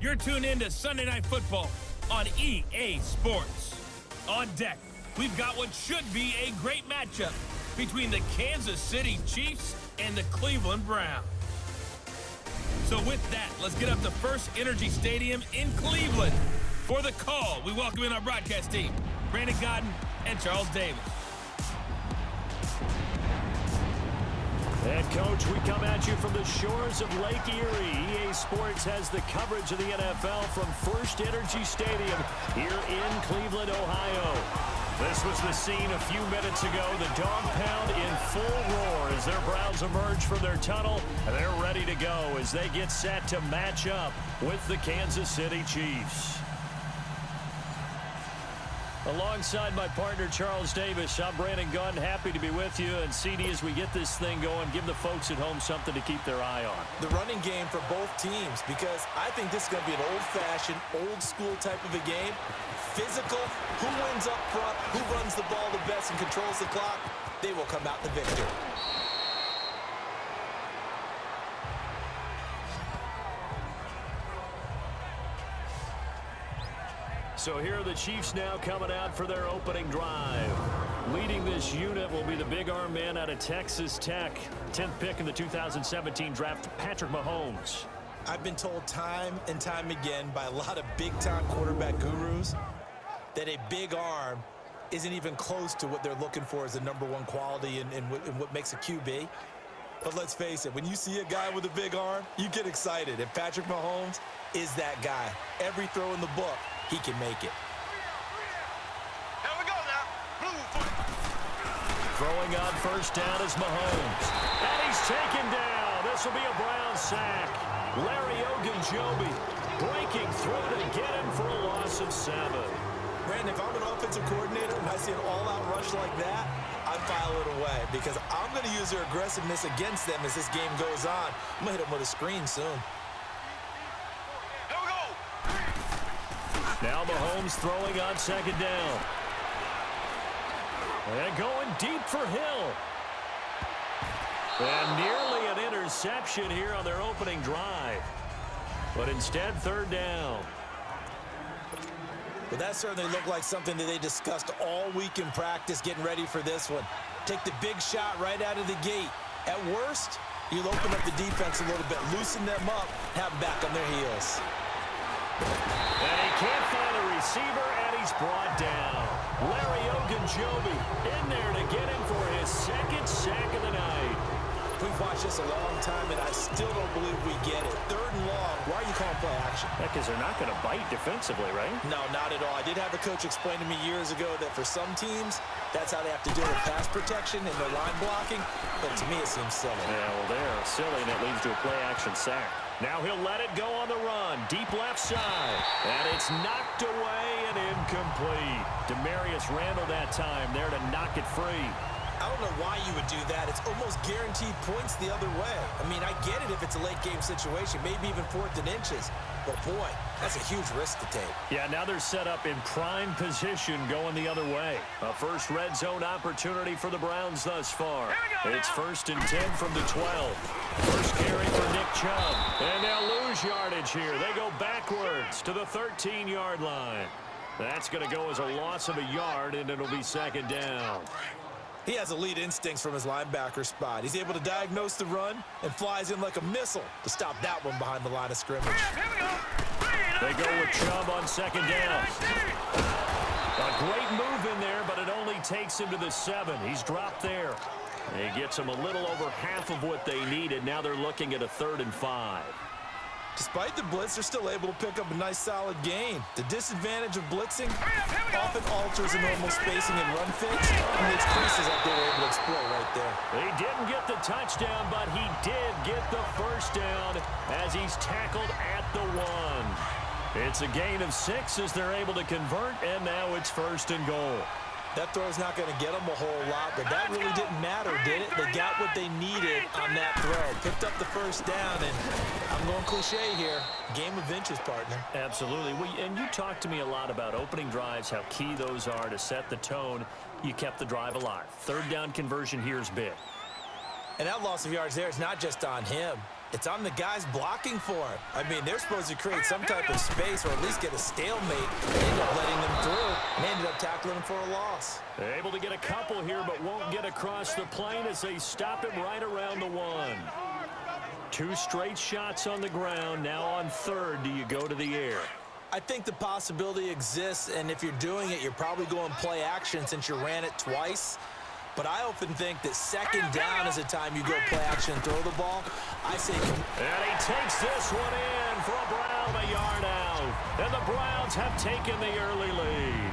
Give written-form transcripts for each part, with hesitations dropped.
You're tuned in to Sunday Night Football on EA Sports. On deck, we've got what should be a great matchup between the Kansas City Chiefs and the Cleveland Browns. So with that, let's get up to First Energy Stadium in Cleveland. For the call, we welcome in our broadcast team, Brandon Godden and Charles Davis. And, Coach, we come at you from the shores of Lake Erie. EA Sports has the coverage of the NFL from First Energy Stadium here in Cleveland, Ohio. This was the scene a few minutes ago. The dog pound in full roar as their Browns emerge from their tunnel. And they're ready to go as they get set to match up with the Kansas City Chiefs. Alongside my partner, Charles Davis, I'm Brandon Gunn. Happy to be with you. And, CD, as we get this thing going, give the folks at home something to keep their eye on. The running game for both teams, because I think this is going to be an old-fashioned, old-school type of a game. Physical, who wins up front, who runs the ball the best and controls the clock, they will come out the victor. So here are the Chiefs now coming out for their opening drive. Leading this unit will be the big arm man out of Texas Tech. 10th pick in the 2017 draft, Patrick Mahomes. I've been told time and time again by a lot of big-time quarterback gurus that a big arm isn't even close to what they're looking for as the #1 quality in what makes a QB. But let's face it, when you see a guy with a big arm, you get excited. And Patrick Mahomes is that guy. Every throw in the book, he can make it. Here we go now. Throwing on first down is Mahomes. And he's taken down. This will be a Brown sack. Larry Ogunjobi breaking through to get him for a loss of 7. Brandon, if I'm an offensive coordinator and I see an all-out rush like that, I file it away because I'm going to use their aggressiveness against them as this game goes on. I'm going to hit them with a screen soon. Here we go. Now Mahomes throwing on second down. And going deep for Hill. And nearly an interception here on their opening drive. But instead, third down. But that certainly looked like something that they discussed all week in practice getting ready for this one. Take the big shot right out of the gate. At worst, you'll open up the defense a little bit, loosen them up, have them back on their heels. And he can't find a receiver, and he's brought down. Larry Ogunjobi in there to get him for his second sack of the night. We've watched this a long time, and I still don't believe we get it. 3rd and long. Why are you calling play action? Because they're not going to bite defensively, right? No, not at all. I did have a coach explain to me years ago that for some teams, that's how they have to deal with pass protection and their line blocking. But to me, it seems silly. Yeah, well, they're silly, and it leads to a play-action sack. Now he'll let it go on the run. Deep left side. And it's knocked away and incomplete. Demarius Randall that time there to knock it free. I don't know why you would do that. It's almost guaranteed points the other way. I mean, I get it if it's a late-game situation, maybe even 4th and inches. But, boy, that's a huge risk to take. Yeah, now they're set up in prime position going the other way. A first red zone opportunity for the Browns thus far. It's 1st and 10 from the 12. First carry for Nick Chubb. And they'll lose yardage here. They go backwards to the 13-yard line. That's going to go as a loss of a yard, and it'll be 2nd down. He has elite instincts from his linebacker spot. He's able to diagnose the run and flies in like a missile to stop that one behind the line of scrimmage. They go with Chubb on 2nd down. A great move in there, but it only takes him to the 7. He's dropped there. He gets them a little over half of what they needed. Now they're looking at a 3rd and 5. Despite the blitz, they're still able to pick up a nice solid gain. The disadvantage of blitzing often alters the normal spacing and run fakes, and it's creases that they were able to exploit right there. He didn't get the touchdown, but he did get the first down as he's tackled at the 1. It's a gain of 6 as they're able to convert, and now it's 1st and goal. That throw's not going to get them a whole lot, but that really didn't matter, did it? They got what they needed on that throw. Picked up the first down, and I'm going cliche here. Game of inches, partner. Absolutely. And you talked to me a lot about opening drives, how key those are to set the tone. You kept the drive alive. 3rd down conversion here is big. And that loss of yards there is not just on him. It's on the guys blocking for it. I mean, they're supposed to create some type of space or at least get a stalemate. They end up letting them through and ended up tackling them for a loss. Able to get a couple here, but won't get across the plane as they stop him right around the 1. 2 straight shots on the ground. Now on 3rd, do you go to the air? I think the possibility exists, and if you're doing it, you're probably going play action since you ran it twice. But I often think that 2nd down is the time you go play action and throw the ball. I say... And he takes this one in for a Brown, a yard out. And the Browns have taken the early lead.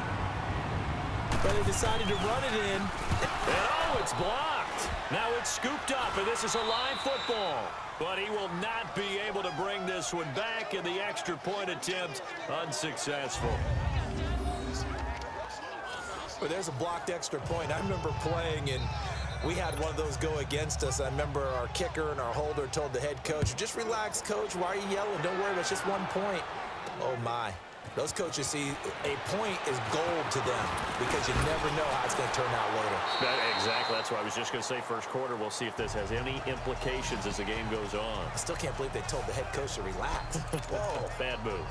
But they decided to run it in. And oh, it's blocked. Now it's scooped up, and this is a live football. But he will not be able to bring this one back, and the extra point attempt unsuccessful. Well, there's a blocked extra point. I remember playing, and we had one of those go against us. I remember our kicker and our holder told the head coach, just relax, coach. Why are you yelling? Don't worry, it's just 1 point. Oh, my. Those coaches see a point is gold to them because you never know how it's going to turn out later. Exactly. That's what I was just going to say. First quarter, we'll see if this has any implications as the game goes on. I still can't believe they told the head coach to relax. Whoa. Bad move.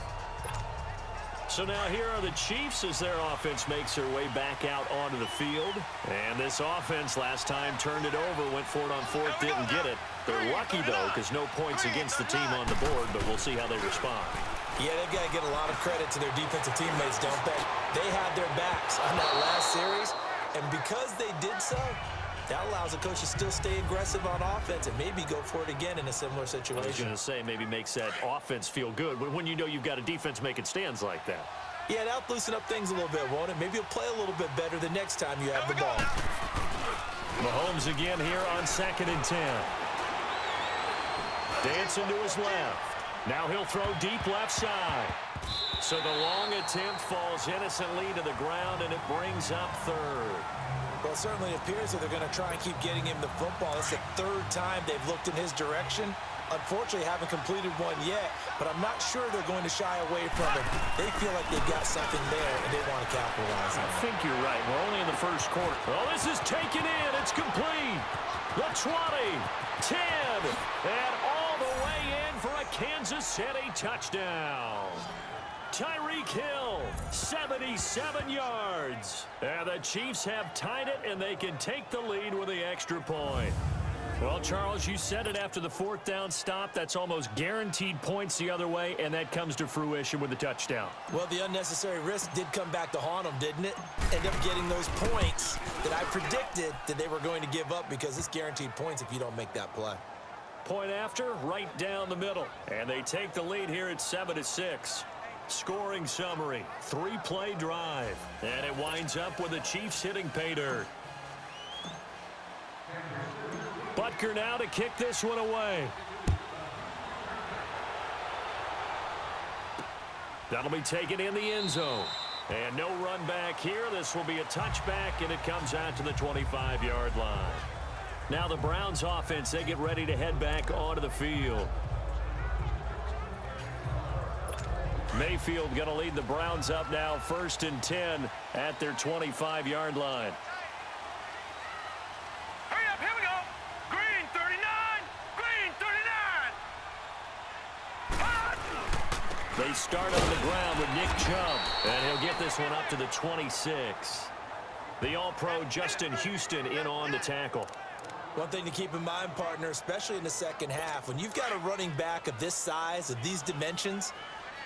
So now here are the Chiefs as their offense makes their way back out onto the field. And this offense last time turned it over, went for it on 4th, didn't get it. They're lucky, though, because no points against the team on the board, but we'll see how they respond. Yeah, they've got to get a lot of credit to their defensive teammates, don't they? They had their backs on that last series, and because they did so, that allows the coach to still stay aggressive on offense and maybe go for it again in a similar situation. I was going to say, maybe makes that offense feel good when you know you've got a defense making stands like that. Yeah, that'll loosen up things a little bit, won't it? Maybe you'll play a little bit better the next time you have the ball. Mahomes again here on 2nd and 10. Dancing to his left. Now he'll throw deep left side. So the long attempt falls innocently to the ground, and it brings up 3rd. Well, it certainly appears that they're going to try and keep getting him the football. It's the 3rd time they've looked in his direction. Unfortunately, haven't completed one yet, but I'm not sure they're going to shy away from it. They feel like they've got something there, and they want to capitalize on it. I think you're right. We're only in the first quarter. Oh, this is taken in. It's complete. The 20, 10, and all the way in for a Kansas City touchdown. Tyreek Hill, 77 yards. And the Chiefs have tied it, and they can take the lead with the extra point. Well, Charles, you said it after the 4th down stop. That's almost guaranteed points the other way, and that comes to fruition with the touchdown. Well, the unnecessary risk did come back to haunt them, didn't it? End up getting those points that I predicted that they were going to give up because it's guaranteed points if you don't make that play. Point after, right down the middle. And they take the lead here at 7-6. Scoring summary, 3-play drive. And it winds up with the Chiefs hitting pay dirt. Butker now to kick this one away. That'll be taken in the end zone. And no run back here. This will be a touchback, and it comes out to the 25-yard line. Now the Browns offense, they get ready to head back onto the field. Mayfield going to lead the Browns up now 1st and 10 at their 25-yard line. Hurry up, here we go. Green 39, green 39. They start on the ground with Nick Chubb, and he'll get this one up to the 26. The All-Pro Justin Houston in on the tackle. One thing to keep in mind, partner, especially in the second half, when you've got a running back of this size, of these dimensions,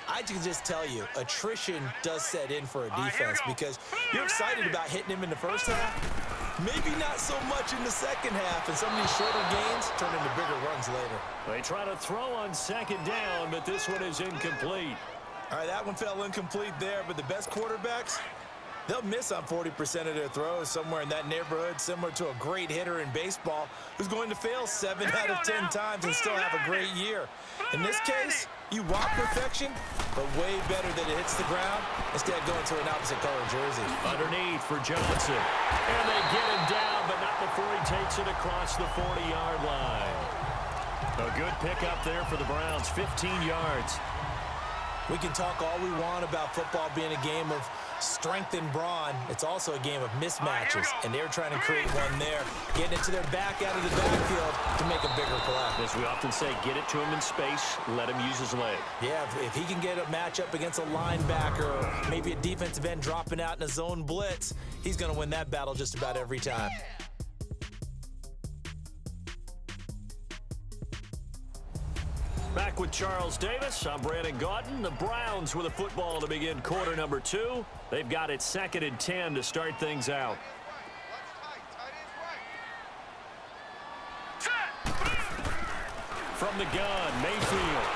I can just tell you, attrition does set in for a defense because you're excited about hitting him in the first half. Maybe not so much in the second half, and some of these shorter gains turn into bigger runs later. They try to throw on 2nd down, but this one is incomplete. All right, that one fell incomplete there, but the best quarterbacks, they'll miss on 40% of their throws, somewhere in that neighborhood, similar to a great hitter in baseball who's going to fail 7 out of 10 times and still have a great year. In this case, you want perfection, but way better that it hits the ground instead of going to an opposite color jersey. Underneath for Johnson. And they get him down, but not before he takes it across the 40-yard line. A good pickup there for the Browns, 15 yards. We can talk all we want about football being a game of strength and brawn. It's also a game of mismatches, and they're trying to create one there, getting it to their back out of the backfield to make a bigger play. As we often say, get it to him in space, let him use his leg. Yeah, if he can get a matchup against a linebacker or maybe a defensive end dropping out in a zone blitz, he's going to win that battle just about every time. Back with Charles Davis, I'm Brandon Gaudin. The Browns with a football to begin quarter number 2. They've got it 2nd and 10 to start things out. From the gun, Mayfield.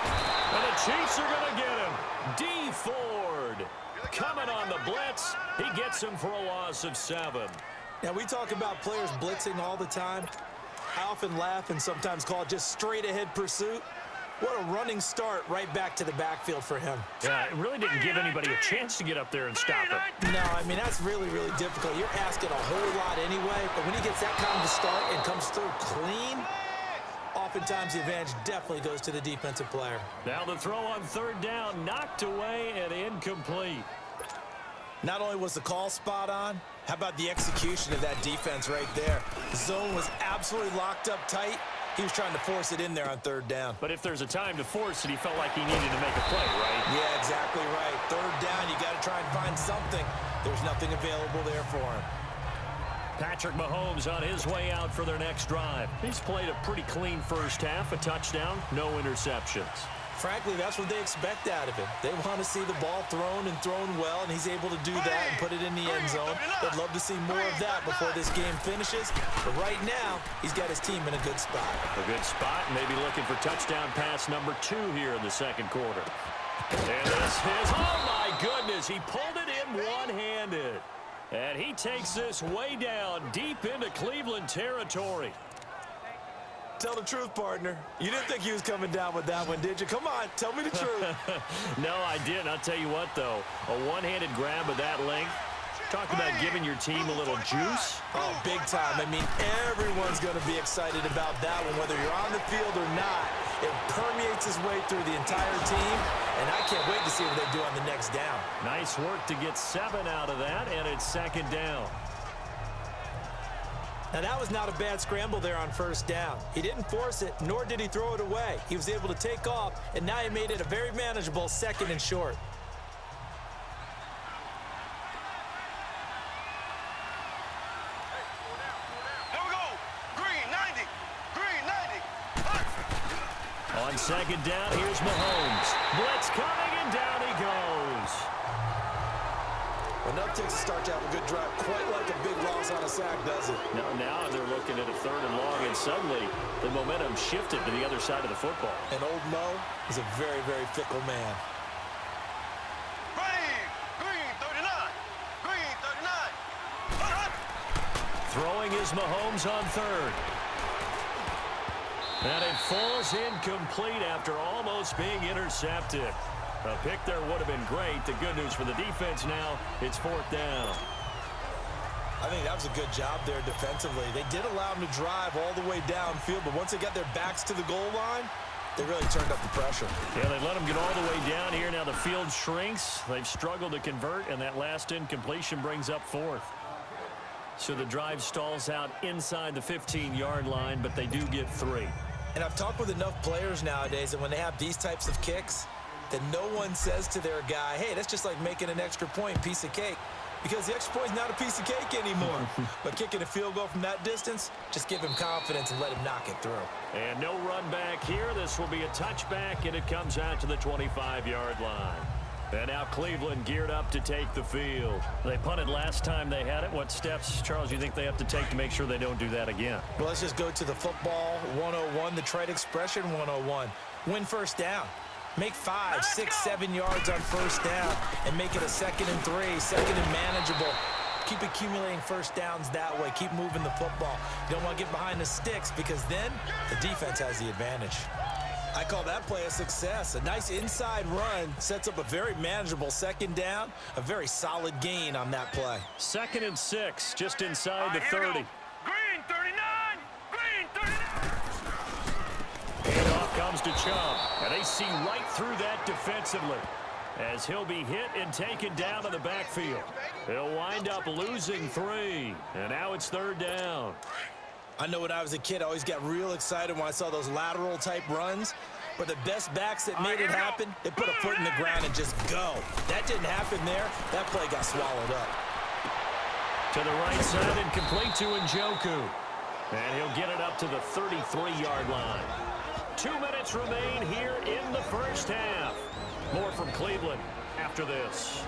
And the Chiefs are going to get him. D. Ford coming on the blitz. He gets him for a loss of 7. Now, we talk about players blitzing all the time. I often laugh and sometimes call it just straight-ahead pursuit. What a running start right back to the backfield for him. Yeah, it really didn't give anybody a chance to get up there and stop him. No, I mean, that's really, really difficult. You're asking a whole lot anyway, but when he gets that kind of a start and comes through clean, oftentimes the advantage definitely goes to the defensive player. Now the throw on 3rd down, knocked away and incomplete. Not only was the call spot on, how about the execution of that defense right there? The zone was absolutely locked up tight. He was trying to force it in there on 3rd down. But if there's a time to force it, he felt like he needed to make a play, right? Yeah, exactly right. 3rd down, you got to try and find something. There's nothing available there for him. Patrick Mahomes on his way out for their next drive. He's played a pretty clean first half, a touchdown, no interceptions. Frankly, that's what they expect out of him. They want to see the ball thrown and thrown well, and he's able to do that and put it in the end zone. They'd love to see more of that before this game finishes. But right now, he's got his team in a good spot. A good spot, maybe looking for touchdown pass number 2 here in the 2nd quarter. And this is, oh my goodness, he pulled it in one-handed. And he takes this way down deep into Cleveland territory. Tell the truth, partner. You didn't think he was coming down with that one, did you? Come on, tell me the truth. No, I didn't. I'll tell you what, though. A one-handed grab of that length. Talk about giving your team a little juice. Oh, big time. I mean, everyone's going to be excited about that one, whether you're on the field or not. It permeates his way through the entire team, and I can't wait to see what they do on the next down. Nice work to get 7 out of that, and it's 2nd down. Now, that was not a bad scramble there on 1st down. He didn't force it, nor did he throw it away. He was able to take off, and now he made it a very manageable 2nd and short. Here we go. Green 90. Green 90. On 2nd down, here's Mahomes. Blitz coming, and down he goes. Enough takes a start to have a good drive, quite like a big loss on a sack, does it? Now they're looking at a 3rd and long, and suddenly the momentum shifted to the other side of the football. And old Mo is a very, very fickle man. Green 39. Green 39. Throwing is Mahomes on 3rd. And it falls incomplete after almost being intercepted. A pick there would have been great. The good news for the defense now, it's 4th down. I think that was a good job there defensively. They did allow him to drive all the way downfield, but once they got their backs to the goal line, they really turned up the pressure. Yeah, they let him get all the way down here. Now the field shrinks. They've struggled to convert, and that last incompletion brings up 4th. So the drive stalls out inside the 15-yard line, but they do get 3. And I've talked with enough players nowadays, and when they have these types of kicks, that no one says to their guy, hey, that's just like making an extra point, piece of cake. Because the extra point is not a piece of cake anymore. But kicking a field goal from that distance, just give him confidence and let him knock it through. And no run back here. This will be a touchback, and it comes out to the 25-yard line. And now Cleveland geared up to take the field. They punted last time they had it. What steps, Charles, you think they have to take to make sure they don't do that again? Well, let's just go to the football 101, the trite expression 101. Win 1st down. Make 5, 6, 7 yards on 1st down and make it a 2nd and 3, 2nd and manageable. Keep accumulating 1st downs that way. Keep moving the football. You don't want to get behind the sticks because then the defense has the advantage. I call that play a success. A nice inside run sets up a very manageable 2nd down, a very solid gain on that play. 2nd and 6, just inside the 30. Green 39. Green 39. And off comes to Chubb. And they see right through that defensively. as he'll be hit and taken down in the backfield. He'll wind up losing 3, and now it's 3rd down. I know when I was a kid, I always got real excited when I saw those lateral-type runs. But the best backs that made it happen, they put a foot in the ground and just go. That didn't happen there. That play got swallowed up. To the right side and complete to Njoku. And he'll get it up to the 33-yard line. 2 minutes remain here in the first half. More from Cleveland after this.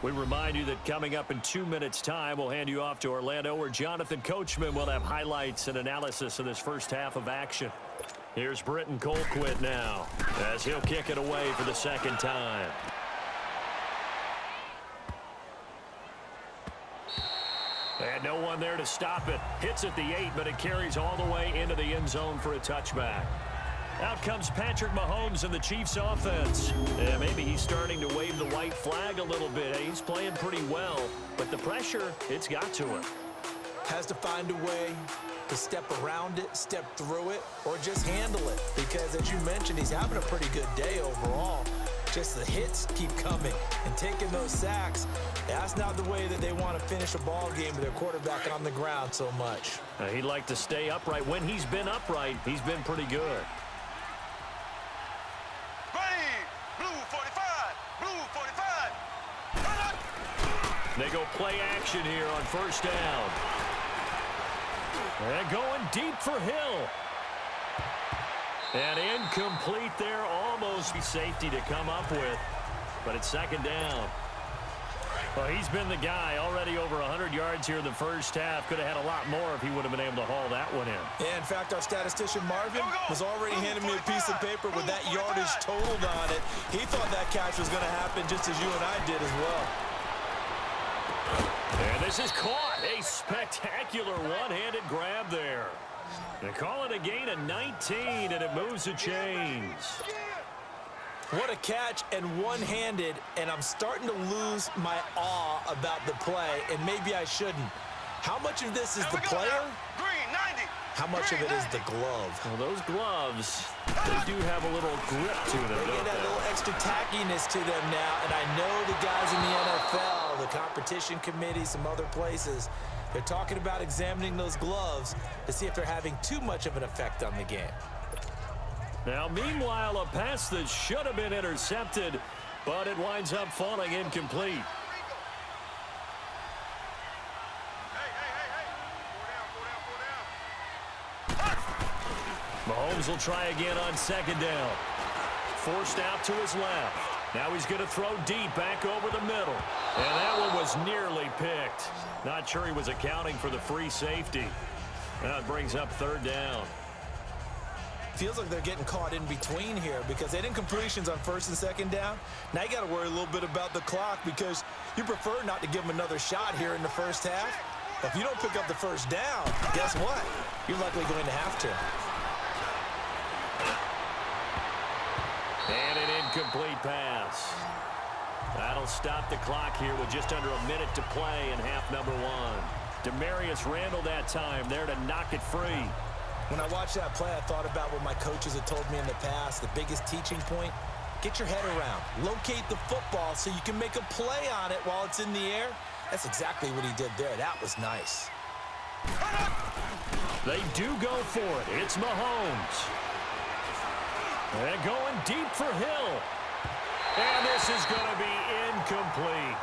We remind you that coming up in 2 minutes' time, we'll hand you off to Orlando, where Jonathan Coachman will have highlights and analysis of this first half of action. Here's Britton Colquitt now, as he'll kick it away for the second time. And no one there to stop it. Hits at the 8, but it carries all the way into the end zone for a touchback. Out comes Patrick Mahomes and the Chiefs offense. Yeah, maybe he's starting to wave the white flag a little bit. He's playing pretty well, but the pressure, it's got to him. Has to find a way to step around it, step through it, or just handle it. Because as you mentioned, he's having a pretty good day overall. Just the hits keep coming and taking those sacks. That's not the way that they want to finish a ball game with their quarterback on the ground so much. He'd like to stay upright. When he's been upright, he's been pretty good. They go play action here on first down. And going deep for Hill. And incomplete there, almost safety to come up with. But it's second down. Well, he's been the guy, already over 100 yards here in the first half. Could have had a lot more if he would have been able to haul that one in. Yeah, in fact, our statistician Marvin was already handing me a piece of paper with that yardage totaled on it. He thought that catch was going to happen just as you and I did as well. And this is caught. A spectacular one-handed grab there. They call it a gain of 19, and it moves the chains. What a catch, and one-handed, and I'm starting to lose my awe about the play, and maybe I shouldn't. How much of this is the player? How much of it is the glove? Well, those gloves, they do have a little grip to them, They get that little extra tackiness to them now, and I know the guys in the NFL, the competition committee, some other places, they're talking about examining those gloves to see if they're having too much of an effect on the game. Now, meanwhile, a pass that should have been intercepted, but it winds up falling incomplete. Mahomes will try again on second down. Forced out to his left. Now he's going to throw deep back over the middle. And that one was nearly picked. Not sure he was accounting for the free safety. That brings up third down. Feels like they're getting caught in between here because they didn't completions on first and second down. Now you got to worry a little bit about the clock because you prefer not to give them another shot here in the first half. But if you don't pick up the first down, guess what? You're likely going to have to. And an incomplete pass. That'll stop the clock here with just under a minute to play in half number one. Demarius Randall that time there to knock it free. When I watched that play, I thought about what my coaches had told me in the past. The biggest teaching point, get your head around. Locate the football so you can make a play on it while it's in the air. That's exactly what he did there. That was nice. They do go for it. It's Mahomes. They're going deep for Hill. And this is going to be incomplete.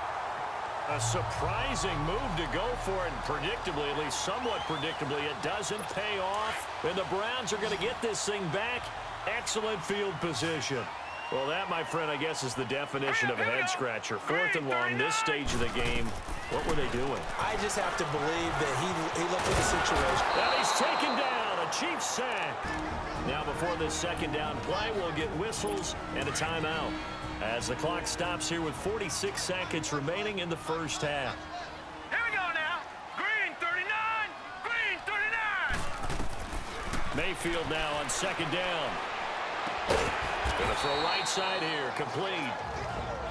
A surprising move to go for it, and predictably, at least somewhat predictably, it doesn't pay off. And the Browns are going to get this thing back. Excellent field position. Well, that, my friend, I guess is the definition of a head-scratcher. Fourth and long, this stage of the game. What were they doing? I just have to believe that he looked at the situation. And he's taken down. A Chiefs sack. Now, before this second down play, we'll get whistles and a timeout as the clock stops here with 46 seconds remaining in the first half. Here we go now. Green 39. Green 39. Mayfield now on second down. Going to throw right side here, complete.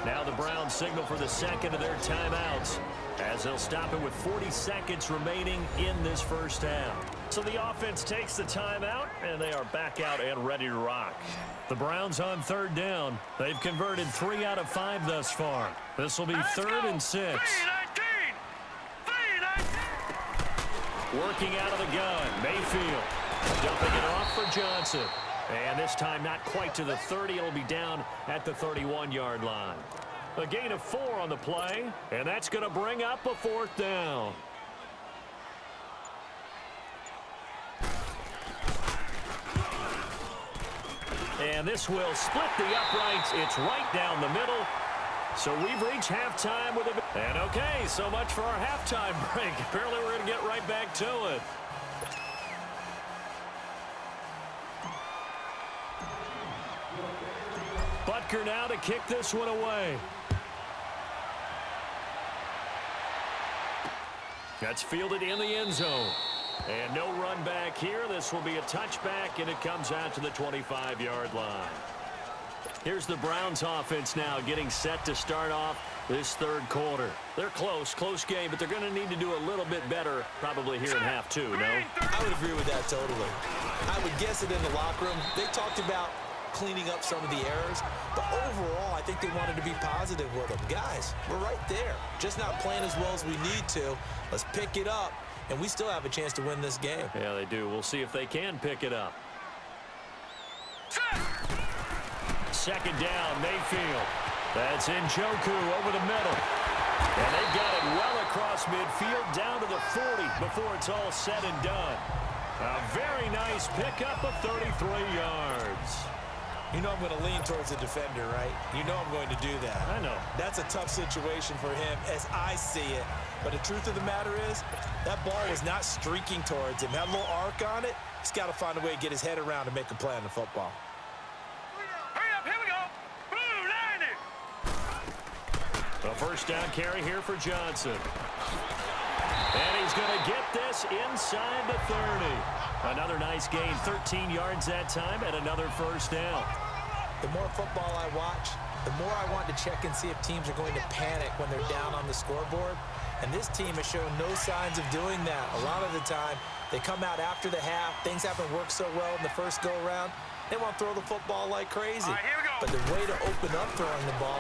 Now the Browns signal for the second of their timeouts as they'll stop it with 40 seconds remaining in this first half. So the offense takes the timeout, and they are back out and ready to rock. The Browns on third down. They've converted 3 out of 5 thus far. This will be third and 6. Working out of the gun, Mayfield. Dumping it off for Johnson. And this time not quite to the 30. It'll be down at the 31-yard line. A gain of 4 on the play, and that's going to bring up a 4th down. And this will split the uprights. It's right down the middle. So we've reached halftime with a... And okay, so much for our halftime break. Apparently we're going to get right back to it. Butker now to kick this one away. That's fielded in the end zone. And no run back here. This will be a touchback, and it comes out to the 25-yard line. Here's the Browns offense now getting set to start off this third quarter. They're close game, but they're going to need to do a little bit better probably here in half 2, no? I would agree with that totally. I would guess it in the locker room. They talked about cleaning up some of the errors, but overall, I think they wanted to be positive with them. Guys, we're right there. Just not playing as well as we need to. Let's pick it up, and we still have a chance to win this game. Yeah, they do. We'll see if they can pick it up. Second down, Mayfield. That's Njoku over the middle. And they've got it well across midfield down to the 40 before it's all said and done. A very nice pickup of 33 yards. You know I'm going to lean towards the defender, right? You know I'm going to do that. I know. That's a tough situation for him as I see it. But the truth of the matter is, that ball was not streaking towards him. Had a little arc on it. He's got to find a way to get his head around and make a play on the football. A first down carry here for Johnson. And he's going to get this inside the 30. Another nice gain, 13 yards that time, and another first down. The more football I watch, the more I want to check and see if teams are going to panic when they're down on the scoreboard. And this team has shown no signs of doing that. A lot of the time, they come out after the half. Things haven't worked so well in the first go-around. They want to throw the football like crazy. All right, here we go. But the way to open up throwing the ball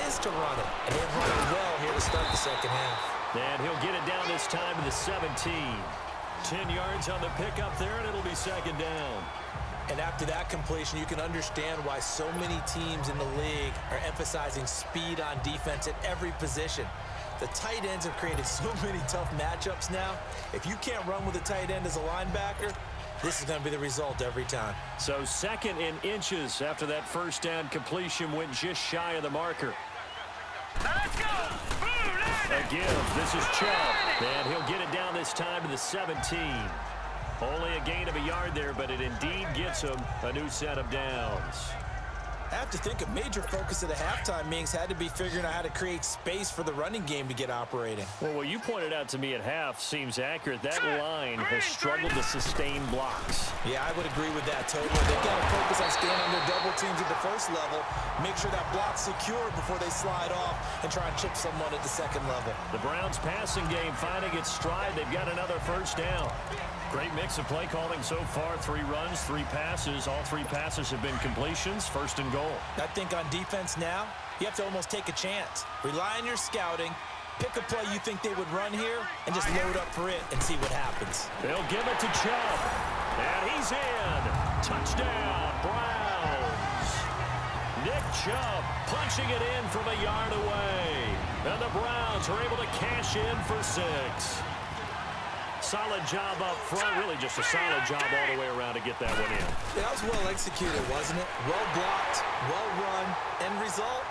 is to run it. And they've run it well here to start the second half. And he'll get it down this time to the 17. 10 yards on the pickup there, and it'll be second down. And after that completion, you can understand why so many teams in the league are emphasizing speed on defense at every position. The tight ends have created so many tough matchups now. If you can't run with a tight end as a linebacker, this is going to be the result every time. So second in inches after that first down completion went just shy of the marker. Let's go! A give. This is Chubb. And he'll get it down this time to the 17. Only a gain of a yard there, but it indeed gets him a new set of downs. I have to think a major focus of the halftime meetings had to be figuring out how to create space for the running game to get operating. Well, what you pointed out to me at half seems accurate. That line has struggled to sustain blocks. Yeah, I would agree with that totally. They've got to focus on staying on their double teams at the first level, make sure that block's secure before they slide off and try and chip someone at the second level. The Browns' passing game finding its stride. They've got another first down. Great mix of play calling so far. 3 runs, 3 passes. All 3 passes have been completions. First and goal. I think on defense now, you have to almost take a chance. Rely on your scouting. Pick a play you think they would run here and just load up for it and see what happens. They'll give it to Chubb. And he's in. Touchdown, Browns. Nick Chubb punching it in from a yard away. And the Browns are able to cash in for 6. Solid job up front. Really just a solid job all the way around to get that one in. That was well executed, wasn't it? Well blocked, well run. End result,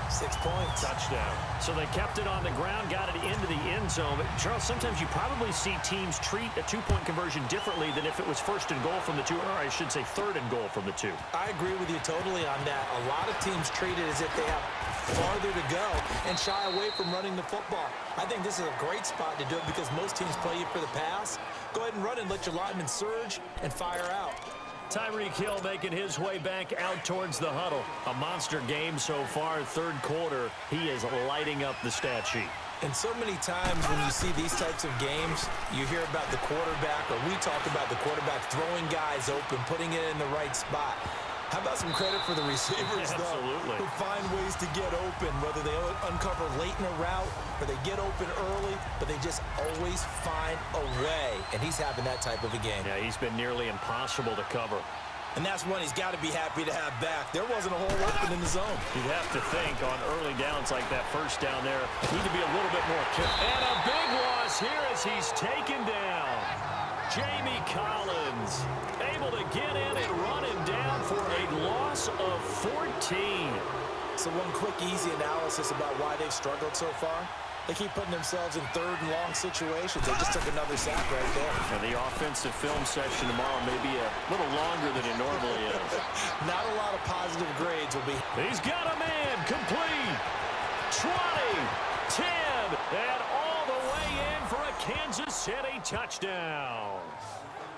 6 points. Touchdown. So they kept it on the ground, got it into the end zone. But Charles, sometimes you probably see teams treat a 2-point conversion differently than if it was first and goal from the 2, or I should say third and goal from the 2. I agree with you totally on that. A lot of teams treat it as if they have farther to go and shy away from running the football. I think this is a great spot to do it because most teams play you for the pass. Go ahead and run and let your linemen surge and fire out. Tyreek Hill making his way back out towards the huddle. A monster game so far, third quarter. He is lighting up the stat sheet. And so many times when you see these types of games, you hear about the quarterback, or we talk about the quarterback throwing guys open, putting it in the right spot. How about some credit for the receivers, though, who find ways to get open, whether they uncover late in a route or they get open early, but they just always find a way. And he's having that type of a game. Yeah, he's been nearly impossible to cover. And that's one he's got to be happy to have back. There wasn't a hole open in the zone. You'd have to think on early downs like that first down there, need to be a little bit more careful. And a big loss here as he's taken down. Jamie Collins able to get in and run him down for a loss of 14. So one quick, easy analysis about why they've struggled so far. They keep putting themselves in third and long situations. They just took another sack right there. And the offensive film session tomorrow may be a little longer than it normally is. Not a lot of positive grades will be. He's got a man complete. 20, 10, and all the way in for a Kansas City touchdown.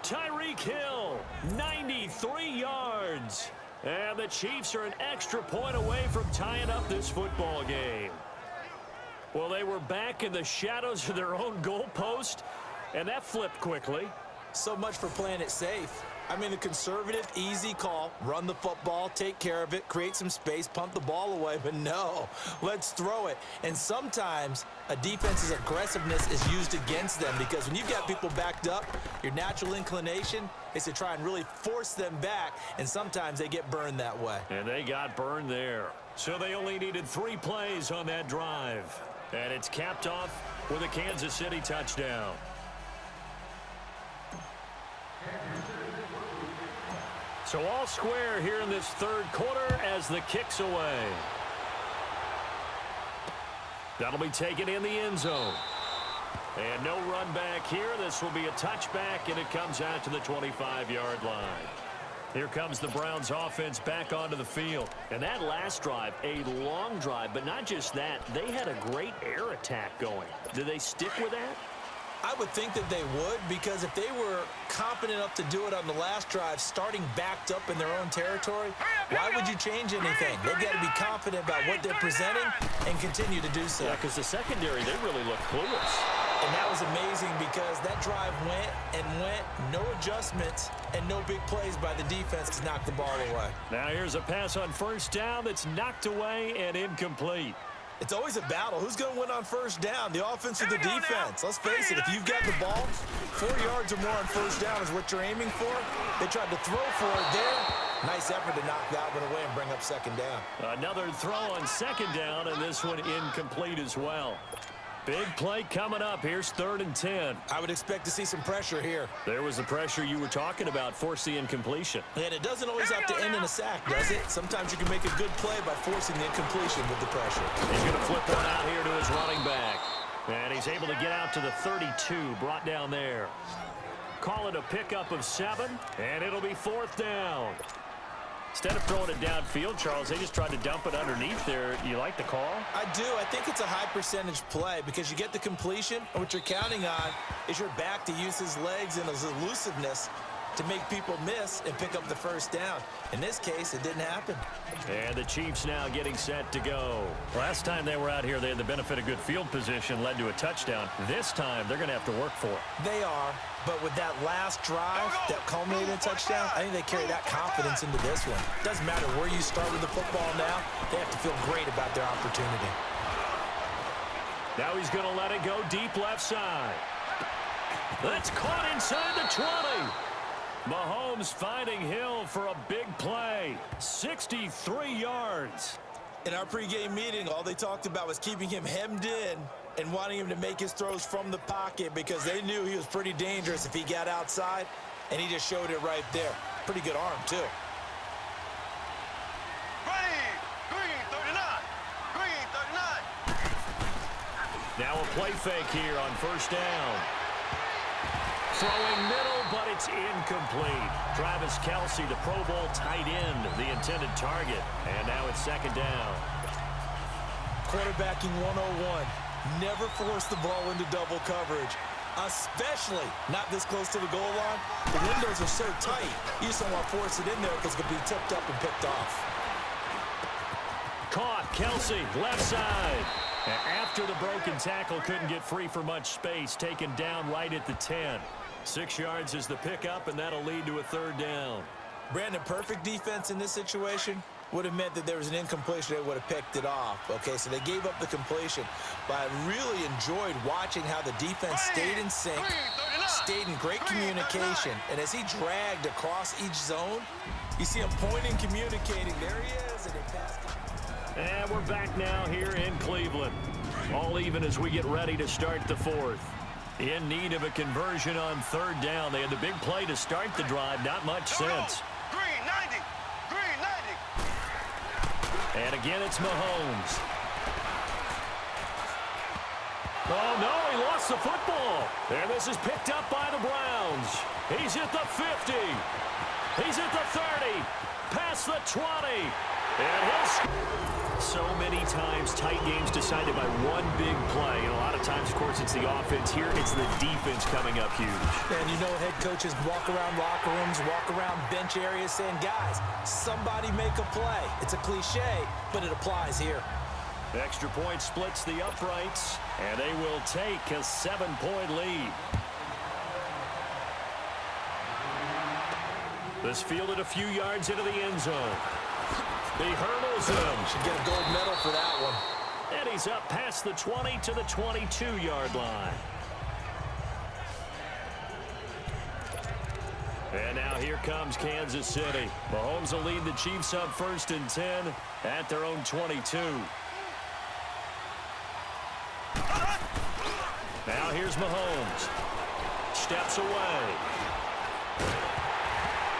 Tyreek Hill, 93 yards. And the Chiefs are an extra point away from tying up this football game. Well, they were back in the shadows of their own goalpost, and that flipped quickly. So much for playing it safe. I mean, the conservative, easy call, run the football, take care of it, create some space, punt the ball away, but no, let's throw it. And sometimes a defense's aggressiveness is used against them because when you've got people backed up, your natural inclination is to try and really force them back, and sometimes they get burned that way. And they got burned there. So they only needed 3 plays on that drive. And it's capped off with a Kansas City touchdown. So all square here in this third quarter as the kick's away. That'll be taken in the end zone. And no run back here. This will be a touchback, and it comes out to the 25-yard line. Here comes the Browns offense back onto the field. And that last drive, a long drive, but not just that. They had a great air attack going. Do they stick with that? I would think that they would, because if they were confident enough to do it on the last drive, starting backed up in their own territory, why would you change anything? They've got to be confident about what they're presenting and continue to do so. Yeah, because the secondary, they really look clueless. And that was amazing because that drive went and went, no adjustments, and no big plays by the defense to knock the ball away. Now here's a pass on first down that's knocked away and incomplete. It's always a battle. Who's going to win on first down, the offense or the defense? Let's face it, if you've got the ball, 4 yards or more on first down is what you're aiming for. They tried to throw for it there. Nice effort to knock that one away and bring up second down. Another throw on second down, and this one incomplete as well. Big play coming up. Here's 3rd and 10. I would expect to see some pressure here. There was the pressure you were talking about, force the incompletion. And it doesn't always have to end in a sack, does it? Sometimes you can make a good play by forcing the incompletion with the pressure. He's going to flip one out here to his running back. And he's able to get out to the 32, brought down there. Call it a pickup of 7, and it'll be 4th down. Instead of throwing it downfield, Charles, they just tried to dump it underneath there. You like the call? I do. I think it's a high percentage play because you get the completion, and what you're counting on is your back to use his legs and his elusiveness to make people miss and pick up the first down. In this case, it didn't happen. And the Chiefs now getting set to go. Last time they were out here, they had the benefit of good field position, led to a touchdown. This time, they're going to have to work for it. They are, but with that last drive that culminated in a touchdown, I think they carry that confidence into this one. Doesn't matter where you start with the football now, they have to feel great about their opportunity. Now he's going to let it go deep left side. That's caught inside the 20. Mahomes finding Hill for a big play. 63 yards. In our pregame meeting, all they talked about was keeping him hemmed in and wanting him to make his throws from the pocket because they knew he was pretty dangerous if he got outside, and he just showed it right there. Pretty good arm, too. Green 39. Green 39. Now a play fake here on first down. Throwing middle, but it's incomplete. Travis Kelce, the Pro Bowl tight end, the intended target. And now it's second down. Quarterbacking 101. Never force the ball into double coverage, especially not this close to the goal line. The windows are so tight, you just don't want to force it in there because it could be tipped up and picked off. Caught, Kelce, left side. After the broken tackle, couldn't get free for much space, taken down right at the 10. 6 yards is the pickup, and that'll lead to a 3rd down. Brandon, perfect defense in this situation would have meant that there was an incompletion. They would have picked it off. Okay, so they gave up the completion. But I really enjoyed watching how the defense stayed in sync, stayed in great communication. And as he dragged across each zone, you see him pointing, communicating. There he is, and they passed it. And we're back now here in Cleveland. All even as we get ready to start the 4th. In need of a conversion on 3rd down. They had the big play to start the drive. Not much sense. Green 90. Green 90. And again, it's Mahomes. Oh, no, he lost the football. And this is picked up by the Browns. He's at the 50. He's at the 30. Past the 20. And he'll... So many times, tight games decided by one big play. And a lot of times, of course, it's the offense. Here, it's the defense coming up huge. And you know head coaches walk around locker rooms, walk around bench areas saying, guys, somebody make a play. It's a cliche, but it applies here. Extra point splits the uprights, and they will take a 7-point lead. This fielded a few yards into the end zone. He hurdles him. Should get a gold medal for that one. And he's up past the 20 to the 22-yard line. And now here comes Kansas City. Mahomes will lead the Chiefs up 1st and 10 at their own 22. Now here's Mahomes. Steps away.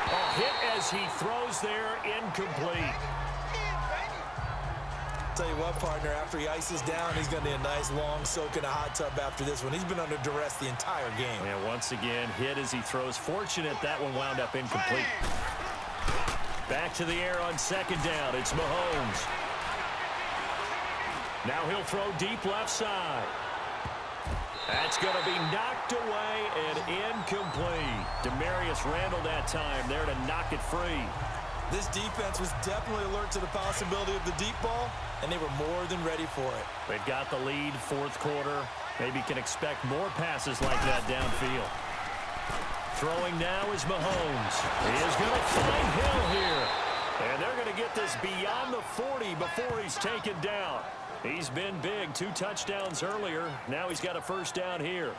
A hit as he throws there, incomplete. Tell you what, partner, after he ices down, he's going to need a nice long soak in a hot tub after this one. He's been under duress the entire game. And once again, hit as he throws. Fortunate that one wound up incomplete. Back to the air on 2nd down. It's Mahomes. Now he'll throw deep left side. That's going to be knocked away and incomplete. Demarius Randall that time there to knock it free. This defense was definitely alert to the possibility of the deep ball, and they were more than ready for it. They've got the lead, 4th quarter. Maybe can expect more passes like that downfield. Throwing now is Mahomes. He is going to find Hill here. And they're going to get this beyond the 40 before he's taken down. He's been big, 2 touchdowns earlier. Now he's got a 1st down here.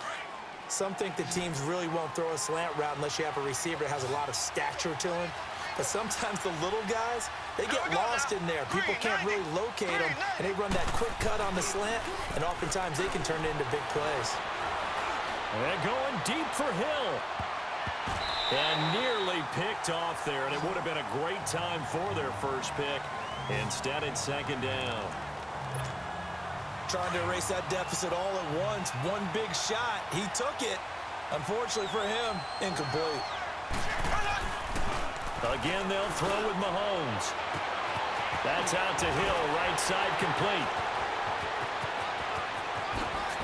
Some think the teams really won't throw a slant route unless you have a receiver that has a lot of stature to him. But sometimes the little guys, they get lost in there. People can't really locate them, and they run that quick cut on the slant, and oftentimes they can turn it into big plays. And going deep for Hill. And nearly picked off there, and it would have been a great time for their 1st pick. Instead, it's 2nd down. Trying to erase that deficit all at once. One big shot. He took it. Unfortunately for him, incomplete. Again, they'll throw with Mahomes. That's out to Hill, right side complete.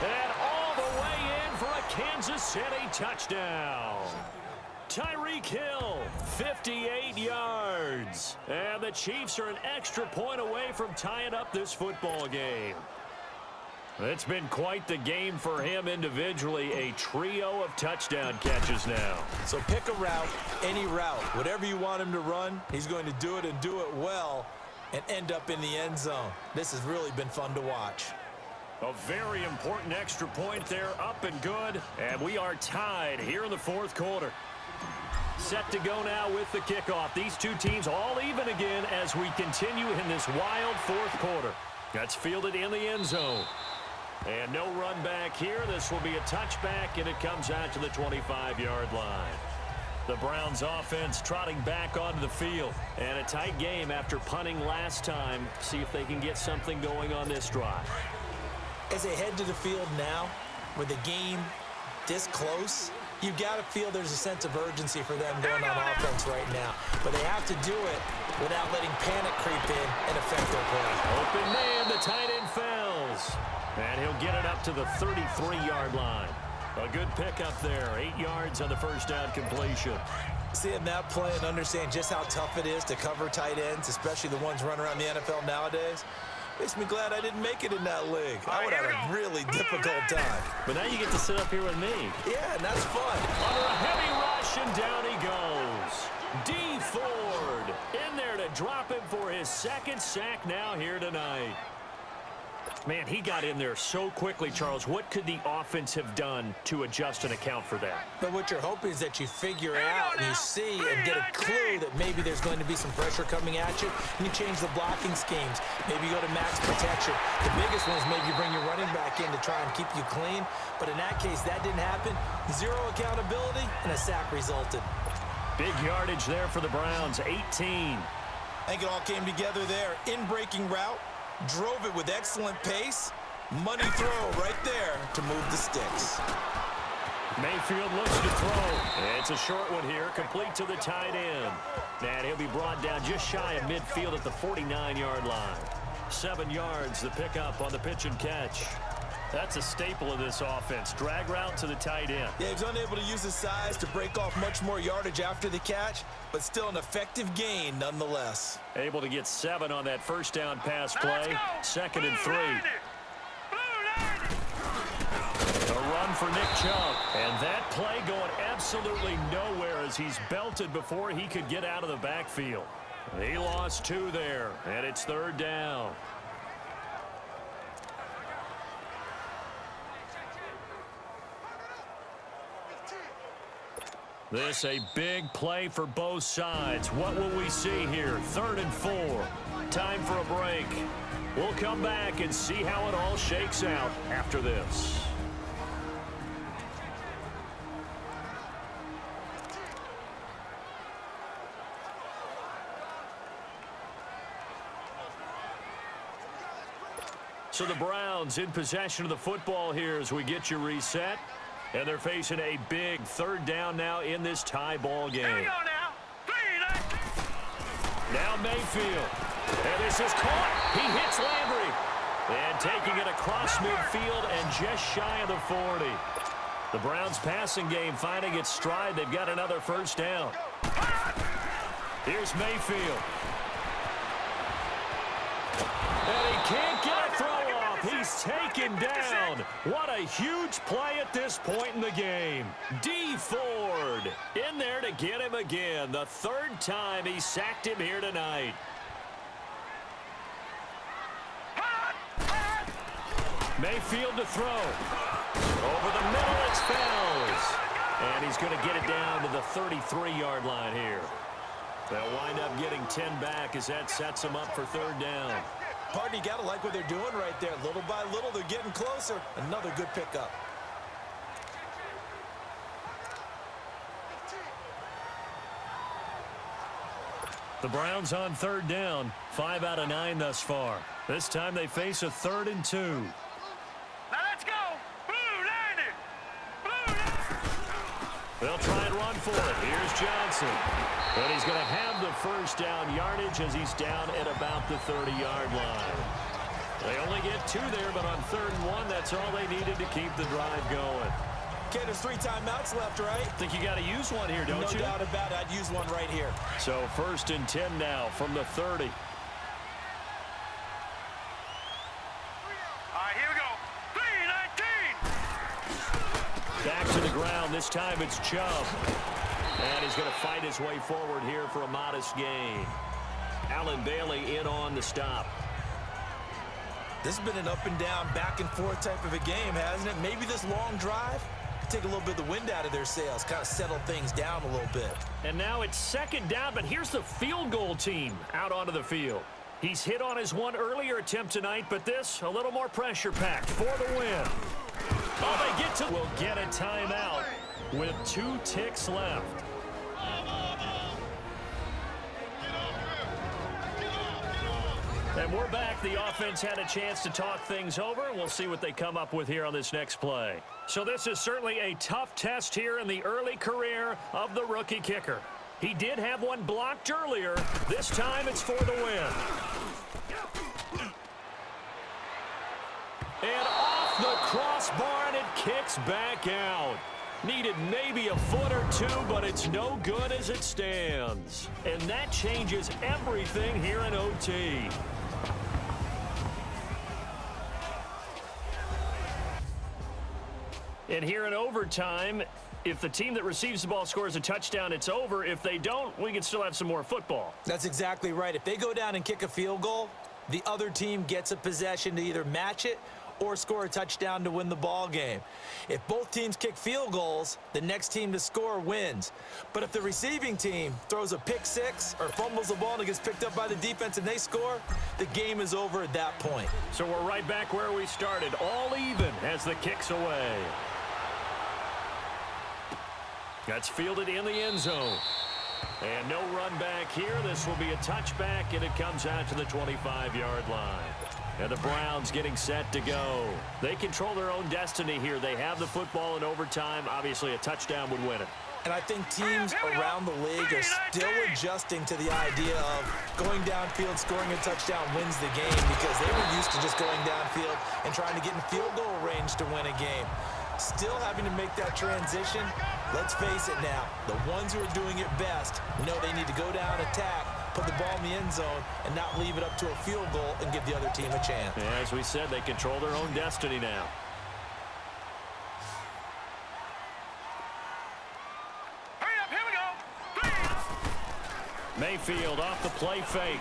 And all the way in for a Kansas City touchdown. Tyreek Hill, 58 yards. And the Chiefs are an extra point away from tying up this football game. It's been quite the game for him individually. A trio of touchdown catches now. So pick a route, any route. Whatever you want him to run, he's going to do it and do it well and end up in the end zone. This has really been fun to watch. A very important extra point there, up and good. And we are tied here in the 4th quarter. Set to go now with the kickoff. These two teams all even again as we continue in this wild 4th quarter. That's fielded in the end zone. And no run back here. This will be a touchback, and it comes out to the 25-yard line. The Browns offense trotting back onto the field. And a tight game after punting last time. See if they can get something going on this drive. As they head to the field now, with the game this close, you've got to feel there's a sense of urgency for them going on offense right now. But they have to do it without letting panic creep in and affect their play. Open man, the tight end fails. And he'll get it up to the 33-yard line. A good pickup there. 8 yards on the 1st down completion. Seeing that play and understand just how tough it is to cover tight ends, especially the ones running around the NFL nowadays, Makes me glad I didn't make it in that league. All I right, would have here we a go. really Blue difficult Navy. time. But now you get to sit up here with me. Yeah, and that's fun. Under a heavy rush, and down he goes. D. Ford in there to drop him for his second sack now here tonight. Man, he got in there so quickly, Charles. What could the offense have done to adjust and account for that? But what you're hoping is that you figure Hang out on and you now. see and get a clue that maybe there's going to be some pressure coming at you, and you change the blocking schemes. Maybe you go to max protection. The biggest one is maybe you bring your running back in to try and keep you clean. But in that case, that didn't happen. Zero accountability, and a sack resulted. Big yardage there for the Browns, 18. I think it all came together there. In-breaking route, drove it with excellent pace. Money throw right there to move the sticks. Mayfield looks to throw. It's a short one here, complete to the tight end. And he'll be brought down just shy of midfield at the 49-yard line. 7 yards, the pickup on the pitch and catch. That's a staple of this offense. Drag route to the tight end. Yeah, he was unable to use his size to break off much more yardage after the catch, but still an effective gain nonetheless. Able to get 7 on that first down pass Now let's play. go. 2nd and 3. Blue Navy. Blue Navy. A run for Nick Chubb. And that play going absolutely nowhere as he's belted before he could get out of the backfield. He lost 2 there, and it's 3rd down. This a big play for both sides. What will we see here? 3rd and 4. Time for a break. We'll come back and see how it all shakes out after this. So the Browns in possession of the football here as we get you reset. And they're facing a big 3rd down now in this tie ball game. Here we go now. 3 Navy. Now Mayfield. And this is caught. He hits Landry. And taking it across midfield and just shy of the 40. The Browns passing game finding its stride. They've got another 1st down. Here's Mayfield. And he can't get a throw off. He's taken down. What a huge play at this point in the game. D. Ford in there to get him again. The 3rd time he sacked him here tonight. Mayfield to throw. Over the middle, it's Fells. And he's going to get it down to the 33-yard line here. They'll wind up getting 10 back as that sets them up for 3rd down. Partner, you got to like what they're doing right there. Little by little, they're getting closer. Another good pickup. The Browns on 3rd down. 5 out of 9 thus far. This time they face a 3rd and 2. Now let's go. Blue Navy. Blue Navy. They'll try and run for it. Here's Johnson. But he's going to have the 1st down yardage as he's down at about the 30-yard line. They only get 2 there, but on 3rd and 1, that's all they needed to keep the drive going. Okay, there's 3 timeouts left, right? Think you got to use one here, don't you? No doubt about it. I'd use one right here. So 1st and 10 now from the 30. All right, here we go. 3-19. Back to the ground. This time it's Chubb. And he's going to fight his way forward here for a modest gain. Allen Bailey in on the stop. This has been an up and down, back and forth type of a game, hasn't it? Maybe this long drive could take a little bit of the wind out of their sails, kind of settle things down a little bit. And now it's 2nd down, but here's the field goal team out onto the field. He's hit on his one earlier attempt tonight, but this a little more pressure packed for the win. Oh, they get to will get a timeout with 2 ticks left. And we're back. The offense had a chance to talk things over, and we'll see what they come up with here on this next play. So this is certainly a tough test here in the early career of the rookie kicker. He did have one blocked earlier. This time it's for the win. And off the crossbar, and it kicks back out. Needed maybe a foot or 2, but it's no good as it stands. And that changes everything here in OT. And here in overtime, if the team that receives the ball scores a touchdown, it's over. If they don't, we can still have some more football. That's exactly right. If they go down and kick a field goal, the other team gets a possession to either match it or score a touchdown to win the ball game. If both teams kick field goals, the next team to score wins. But if the receiving team throws a pick six or fumbles the ball and it gets picked up by the defense and they score, the game is over at that point. So we're right back where we started, all even as the kick's away. That's fielded in the end zone. And no run back here. This will be a touchback, and it comes out to the 25-yard line. And the Browns getting set to go. They control their own destiny here. They have the football in overtime. Obviously, a touchdown would win it. And I think teams around the league are still adjusting to the idea of going downfield, scoring a touchdown wins the game, because they were used to just going downfield and trying to get in field goal range to win a game. Still having to make that transition. Let's face it now, the ones who are doing it best know they need to go down, attack, put the ball in the end zone, and not leave it up to a field goal and give the other team a chance. Yeah, as we said, they control their own destiny now. Hurry up, here we go. Mayfield off the play fake.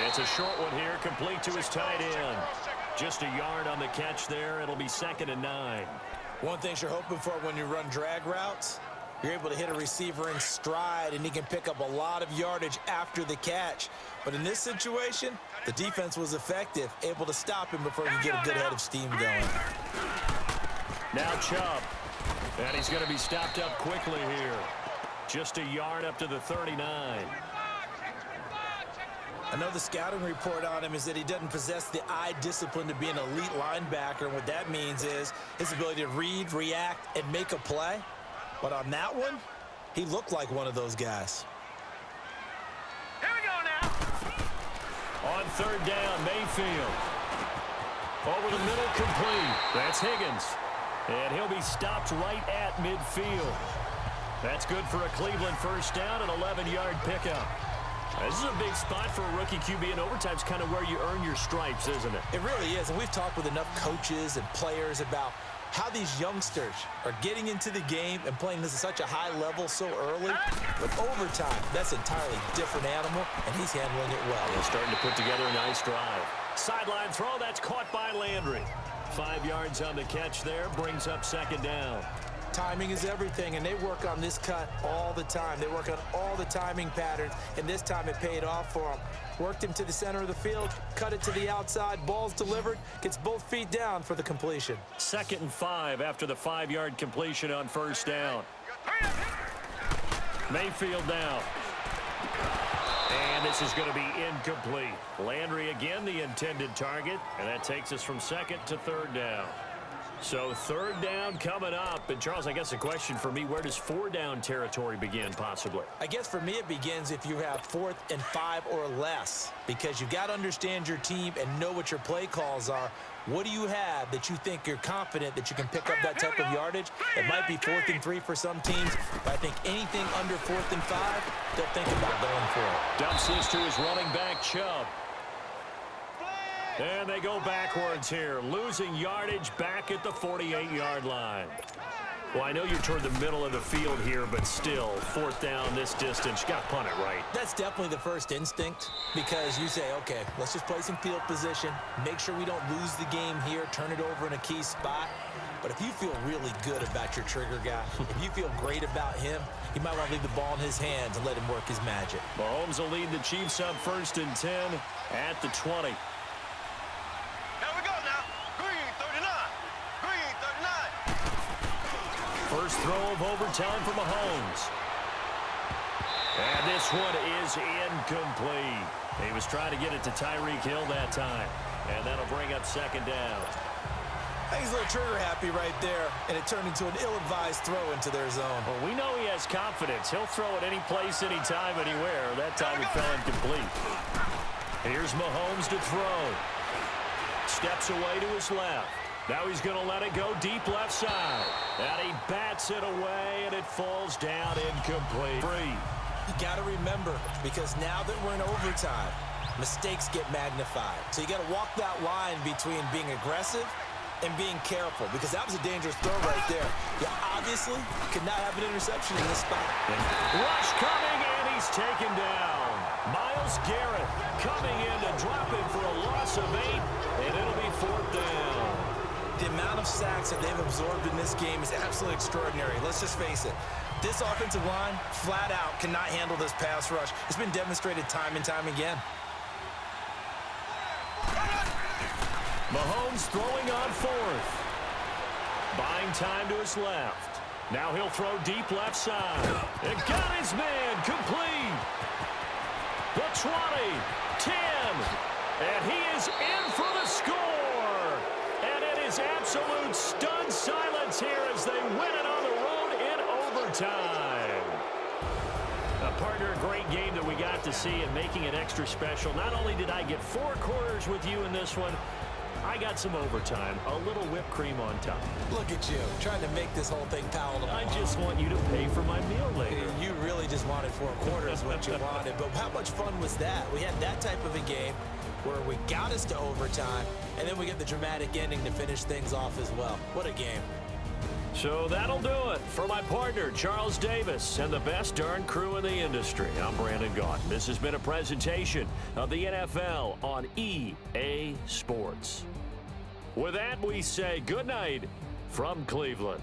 It's a short one here, complete to his tight end. Just a yard on the catch there. It'll be 2nd and 9. One thing you're hoping for when you run drag routes, you're able to hit a receiver in stride, and he can pick up a lot of yardage after the catch. But in this situation, the defense was effective, able to stop him before he could get a good head of steam going. Now Chubb. And he's going to be stopped up quickly here. Just a yard up to the 39. I know the scouting report on him is that he doesn't possess the eye discipline to be an elite linebacker. And what that means is his ability to read, react, and make a play. But on that one, he looked like one of those guys. Here we go now. On 3rd down, Mayfield. Over the middle, complete. That's Higgins. And he'll be stopped right at midfield. That's good for a Cleveland first down, an 11-yard pickup. This is a big spot for a rookie QB, and overtime's kind of where you earn your stripes, isn't it? It really is, and we've talked with enough coaches and players about how these youngsters are getting into the game and playing this at such a high level so early. But overtime, that's an entirely different animal, and he's handling it well. They're starting to put together a nice drive. Sideline throw, that's caught by Landry. 5 yards on the catch there, brings up 2nd down. Timing is everything, and they work on this cut all the time. They work on all the timing patterns, and this time it paid off for them. Worked him to the center of the field, cut it to the outside, ball's delivered, gets both feet down for the completion. 2nd and 5 after the 5-yard completion on 1st down. Mayfield now. And this is going to be incomplete. Landry again the intended target, and that takes us from 2nd to 3rd down. So 3rd down coming up. And, Charles, I guess the question for me, where does 4-down territory begin possibly? I guess for me it begins if you have 4th and 5 or less, because you've got to understand your team and know what your play calls are. What do you have that you think you're confident that you can pick up that type of yardage? It might be 4th and 3 for some teams, but I think anything under 4th and 5, they'll think about going for it. Dumps this to his running back, Chubb. And they go backwards here, losing yardage back at the 48-yard line. Well, I know you're toward the middle of the field here, but still, 4th down this distance. You got to punt it right. That's definitely the first instinct, because you say, okay, let's just play some field position, make sure we don't lose the game here, turn it over in a key spot. But if you feel really good about your trigger guy, if you feel great about him, you might want to leave the ball in his hands and let him work his magic. Mahomes will lead the Chiefs up 1st and 10 at the 20. First throw of overtime for Mahomes. And this one is incomplete. He was trying to get it to Tyreek Hill that time. And that'll bring up 2nd down. I think he's a little trigger happy right there, and it turned into an ill-advised throw into their zone. Well, we know he has confidence. He'll throw it any place, anytime, anywhere. That time it fell incomplete. Here's Mahomes to throw. Steps away to his left. Now he's going to let it go deep left side. And he bats it away, and it falls down incomplete. You got to remember, because now that we're in overtime, mistakes get magnified. So you got to walk that line between being aggressive and being careful, because that was a dangerous throw right there. You obviously could not have an interception in this spot. Rush coming, and he's taken down. Myles Garrett coming in to drop him for a loss of 8, and it'll be 4th down. The amount of sacks that they've absorbed in this game is absolutely extraordinary. Let's just face it. This offensive line, flat out, cannot handle this pass rush. It's been demonstrated time and time again. Mahomes throwing on 4th. Buying time to his left. Now he'll throw deep left side. It got his man complete. The 20, 10, and he is in for the score. And it is absolute stunned silence here as they win it on the road in overtime. Partner, a great game that we got to see and making it extra special. Not only did I get 4 quarters with you in this one, I got some overtime, a little whipped cream on top. Look at you, trying to make this whole thing palatable. I just want you to pay for my meal later. You really just wanted 4 quarters, what you wanted. But how much fun was that? We had that type of a game where we got us to overtime, and then we get the dramatic ending to finish things off as well. What a game. So that'll do it for my partner, Charles Davis, and the best darn crew in the industry. I'm Brandon Gaudin. This has been a presentation of the NFL on EA Sports. With that, we say good night from Cleveland.